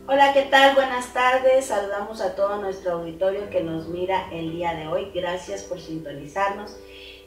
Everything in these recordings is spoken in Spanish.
Hola, ¿qué tal? Buenas tardes. Saludamos a todo nuestro auditorio que nos mira el día de hoy. Gracias por sintonizarnos.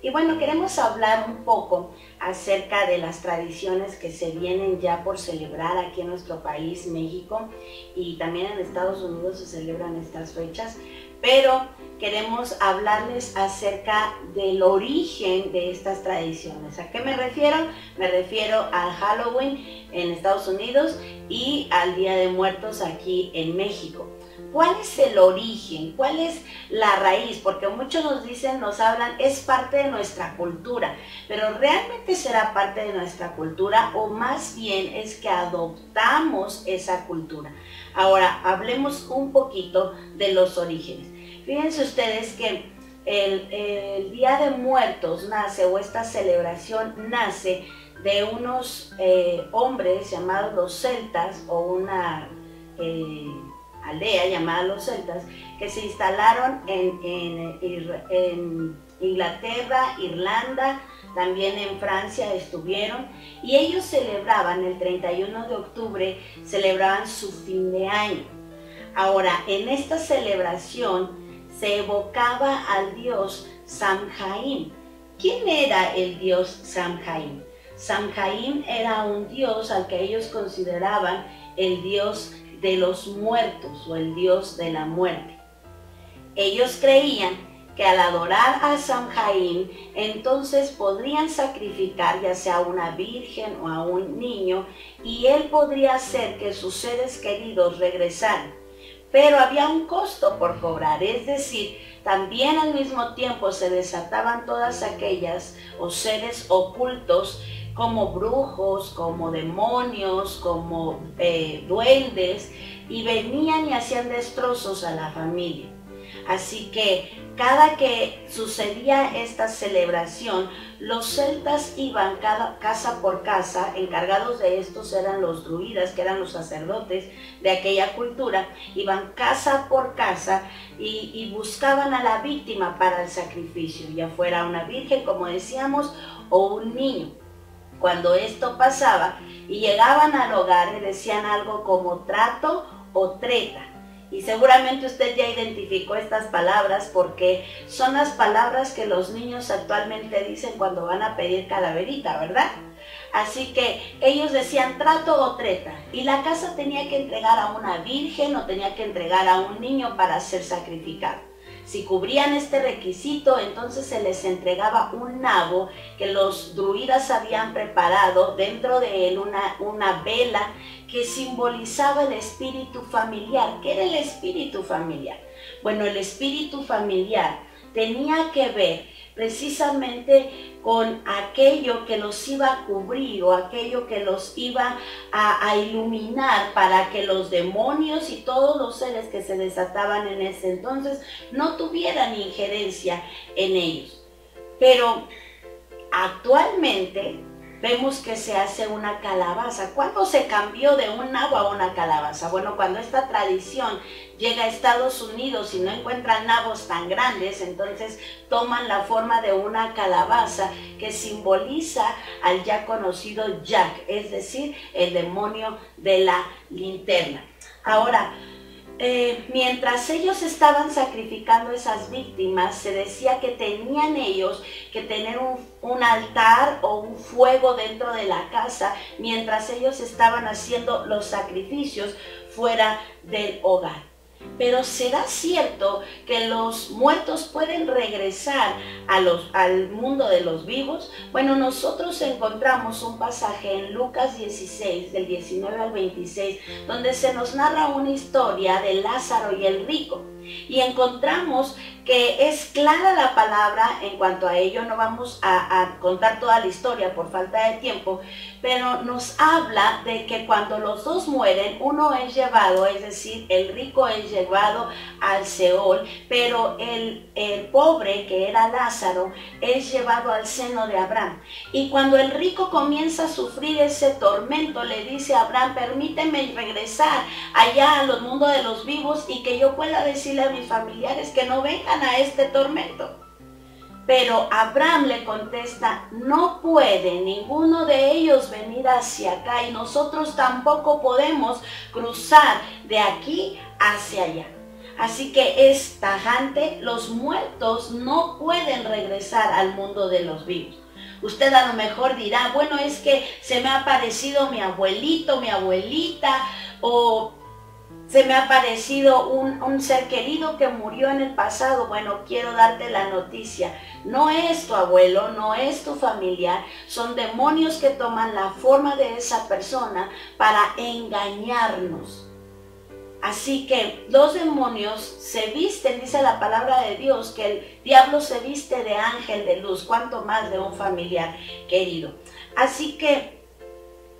Y bueno, queremos hablar un poco acerca de las tradiciones que se vienen ya por celebrar aquí en nuestro país, México, y también en Estados Unidos se celebran estas fechas, pero queremos hablarles acerca del origen de estas tradiciones. ¿A qué me refiero? Me refiero al Halloween en Estados Unidos y al Día de Muertos aquí en México. ¿Cuál es el origen? ¿Cuál es la raíz? Porque muchos nos dicen, nos hablan, es parte de nuestra cultura, pero ¿realmente será parte de nuestra cultura o más bien es que adoptamos esa cultura? Ahora, hablemos un poquito de los orígenes. Fíjense ustedes que el Día de Muertos nace, o esta celebración nace de unos hombres llamados los celtas, o una aldea llamada los celtas, que se instalaron en Inglaterra, Irlanda, también en Francia estuvieron, y ellos celebraban el 31 de octubre, celebraban su fin de año. Ahora, en esta celebración se evocaba al dios Samhain. ¿Quién era el dios Samhain? Samhain era un dios al que ellos consideraban el dios de los muertos o el dios de la muerte. Ellos creían que al adorar a Samhain, entonces podrían sacrificar ya sea a una virgen o a un niño, y él podría hacer que sus seres queridos regresaran. Pero había un costo por cobrar, es decir, también al mismo tiempo se desataban todas aquellas o seres ocultos como brujos, como demonios, como duendes, y venían y hacían destrozos a la familia. Así que cada que sucedía esta celebración, los celtas iban casa por casa, encargados de estos eran los druidas, que eran los sacerdotes de aquella cultura, iban casa por casa y buscaban a la víctima para el sacrificio, ya fuera una virgen, como decíamos, o un niño. Cuando esto pasaba y llegaban al hogar, le decían algo como trato o treta. Y seguramente usted ya identificó estas palabras porque son las palabras que los niños actualmente dicen cuando van a pedir calaverita, ¿verdad? Así que ellos decían trato o treta, y la casa tenía que entregar a una virgen o tenía que entregar a un niño para ser sacrificado. Si cubrían este requisito, entonces se les entregaba un nabo que los druidas habían preparado, dentro de él una vela que simbolizaba el espíritu familiar. ¿Qué era el espíritu familiar? Bueno, el espíritu familiar tenía que ver precisamente con aquello que los iba a cubrir o aquello que los iba a iluminar para que los demonios y todos los seres que se desataban en ese entonces no tuvieran injerencia en ellos. Pero actualmente vemos que se hace una calabaza. ¿Cuándo se cambió de un nabo a una calabaza? Bueno, cuando esta tradición llega a Estados Unidos y no encuentran nabos tan grandes, entonces toman la forma de una calabaza que simboliza al ya conocido Jack, es decir, el demonio de la linterna. Ahora, mientras ellos estaban sacrificando esas víctimas, se decía que tenían ellos que tener un altar o un fuego dentro de la casa mientras ellos estaban haciendo los sacrificios fuera del hogar. Pero ¿será cierto que los muertos pueden regresar al mundo de los vivos? Bueno, nosotros encontramos un pasaje en Lucas 16, del 19 al 26, donde se nos narra una historia de Lázaro y el rico. Y encontramos que es clara la palabra en cuanto a ello. No vamos a contar toda la historia por falta de tiempo, pero nos habla de que cuando los dos mueren, uno es llevado, es decir, el rico es llevado al Seol, pero el pobre, que era Lázaro, es llevado al seno de Abraham. Y cuando el rico comienza a sufrir ese tormento, le dice a Abraham: permíteme regresar allá al mundo de los vivos y que yo pueda decirle a mis familiares que no vengan a este tormento. Pero Abraham le contesta, no puede ninguno de ellos venir hacia acá y nosotros tampoco podemos cruzar de aquí hacia allá. Así que es tajante, los muertos no pueden regresar al mundo de los vivos. Usted a lo mejor dirá, bueno, es que se me ha aparecido mi abuelito, mi abuelita, o se me ha aparecido un ser querido que murió en el pasado. Bueno, quiero darte la noticia. No es tu abuelo, no es tu familiar. Son demonios que toman la forma de esa persona para engañarnos. Así que los demonios se visten, dice la palabra de Dios, que el diablo se viste de ángel de luz, cuanto más de un familiar querido. Así que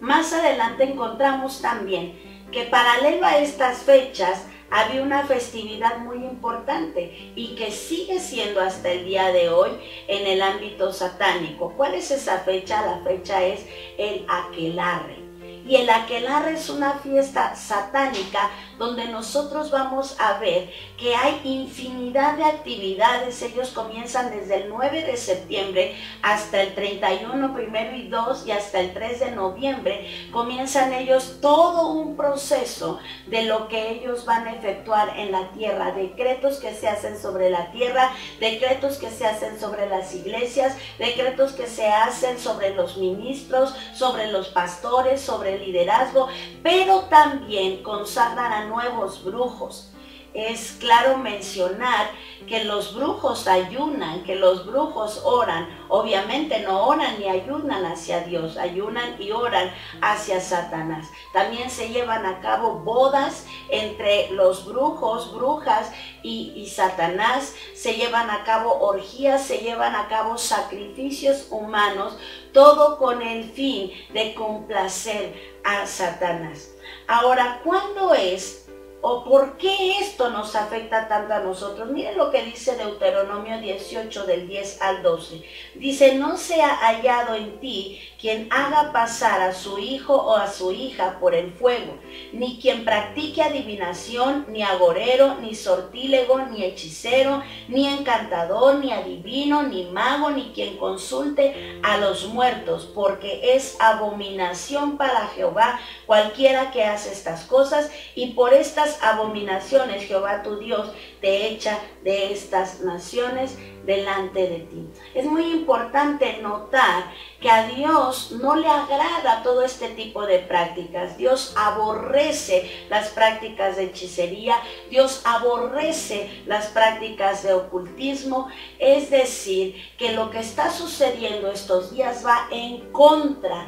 más adelante encontramos también que paralelo a estas fechas había una festividad muy importante y que sigue siendo hasta el día de hoy en el ámbito satánico. ¿Cuál es esa fecha? La fecha es el aquelarre. Y el aquelarre es una fiesta satánica donde nosotros vamos a ver que hay infinidad de actividades. Ellos comienzan desde el 9 de septiembre hasta el 31, 1 y 2 y hasta el 3 de noviembre. Comienzan ellos todo un proceso de lo que ellos van a efectuar en la tierra. Decretos que se hacen sobre la tierra, decretos que se hacen sobre las iglesias, decretos que se hacen sobre los ministros, sobre los pastores, sobre el liderazgo, pero también consagran a nuevos brujos. Es claro mencionar que los brujos ayunan, que los brujos oran. Obviamente no oran ni ayunan hacia Dios, ayunan y oran hacia Satanás. También se llevan a cabo bodas entre los brujos, brujas y Satanás. Se llevan a cabo orgías, se llevan a cabo sacrificios humanos, todo con el fin de complacer a Satanás. Ahora, ¿cuándo es o por qué esto nos afecta tanto a nosotros? Miren lo que dice Deuteronomio 18 del 10 al 12. Dice, no sea hallado en ti quien haga pasar a su hijo o a su hija por el fuego, ni quien practique adivinación, ni agorero, ni sortílego, ni hechicero, ni encantador, ni adivino, ni mago, ni quien consulte a los muertos, porque es abominación para Jehová cualquiera que hace estas cosas, y por estas abominaciones Jehová tu Dios te echa de estas naciones delante de ti. Es muy importante notar que a Dios no le agrada todo este tipo de prácticas. Dios aborrece las prácticas de hechicería, Dios aborrece las prácticas de ocultismo. Es decir, que lo que está sucediendo estos días va en contra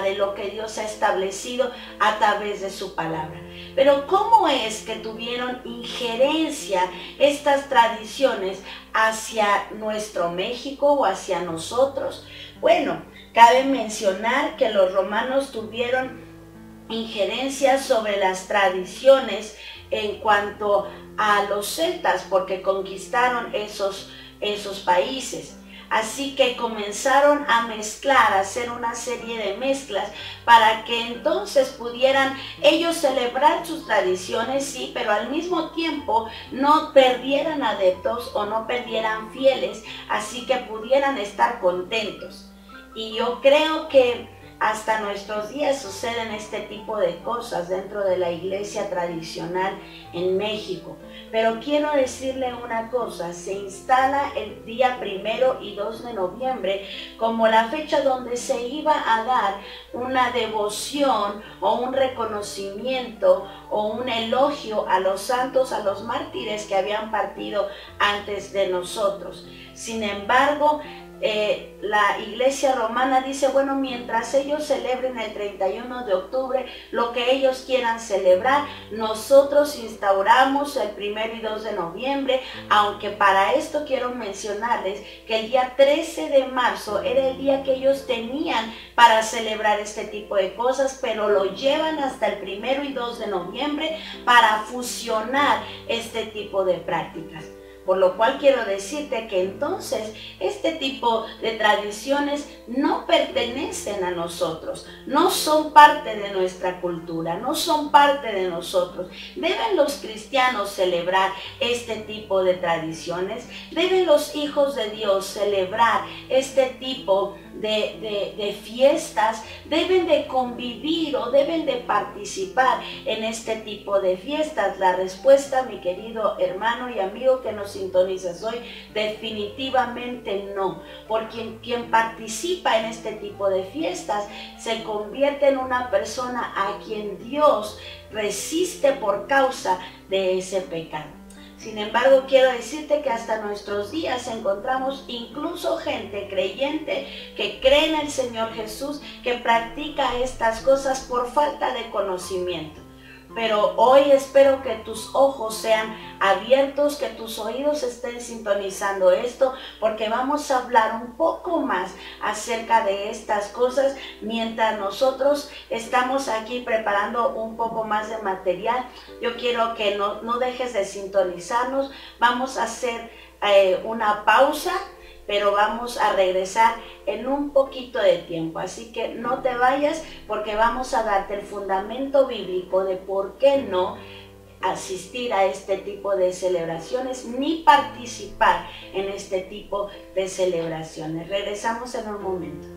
de lo que Dios ha establecido a través de su palabra. Pero ¿cómo es que tuvieron injerencia estas tradiciones hacia nuestro México o hacia nosotros? Bueno, cabe mencionar que los romanos tuvieron injerencia sobre las tradiciones en cuanto a los celtas, porque conquistaron esos países. Así que comenzaron a mezclar, a hacer una serie de mezclas para que entonces pudieran ellos celebrar sus tradiciones, sí, pero al mismo tiempo no perdieran adeptos o no perdieran fieles, así que pudieran estar contentos. Y yo creo que hasta nuestros días suceden este tipo de cosas dentro de la iglesia tradicional en México. Pero quiero decirle una cosa, se instala el día 1 y 2 de noviembre como la fecha donde se iba a dar una devoción o un reconocimiento o un elogio a los santos, a los mártires que habían partido antes de nosotros. Sin embargo, la iglesia romana dice, bueno, mientras ellos celebren el 31 de octubre, lo que ellos quieran celebrar, nosotros instauramos el 1 y 2 de noviembre, aunque para esto quiero mencionarles que el día 13 de marzo era el día que ellos tenían para celebrar este tipo de cosas, pero lo llevan hasta el 1 y 2 de noviembre para fusionar este tipo de prácticas. Por lo cual quiero decirte que entonces este tipo de tradiciones no pertenecen a nosotros, no son parte de nuestra cultura, no son parte de nosotros. ¿Deben los cristianos celebrar este tipo de tradiciones? ¿Deben los hijos de Dios celebrar este tipo de fiestas? ¿Deben de convivir o deben de participar en este tipo de fiestas? La respuesta, mi querido hermano y amigo que nos sintonizas hoy, definitivamente no, porque quien participa en este tipo de fiestas se convierte en una persona a quien Dios resiste por causa de ese pecado. Sin embargo, quiero decirte que hasta nuestros días encontramos incluso gente creyente que cree en el Señor Jesús, que practica estas cosas por falta de conocimiento. Pero hoy espero que tus ojos sean abiertos, que tus oídos estén sintonizando esto, porque vamos a hablar un poco más acerca de estas cosas mientras nosotros estamos aquí preparando un poco más de material. Yo quiero que no dejes de sintonizarnos. Vamos a hacer una pausa, pero vamos a regresar en un poquito de tiempo. Así que no te vayas, porque vamos a darte el fundamento bíblico de por qué no asistir a este tipo de celebraciones ni participar en este tipo de celebraciones. Regresamos en un momento.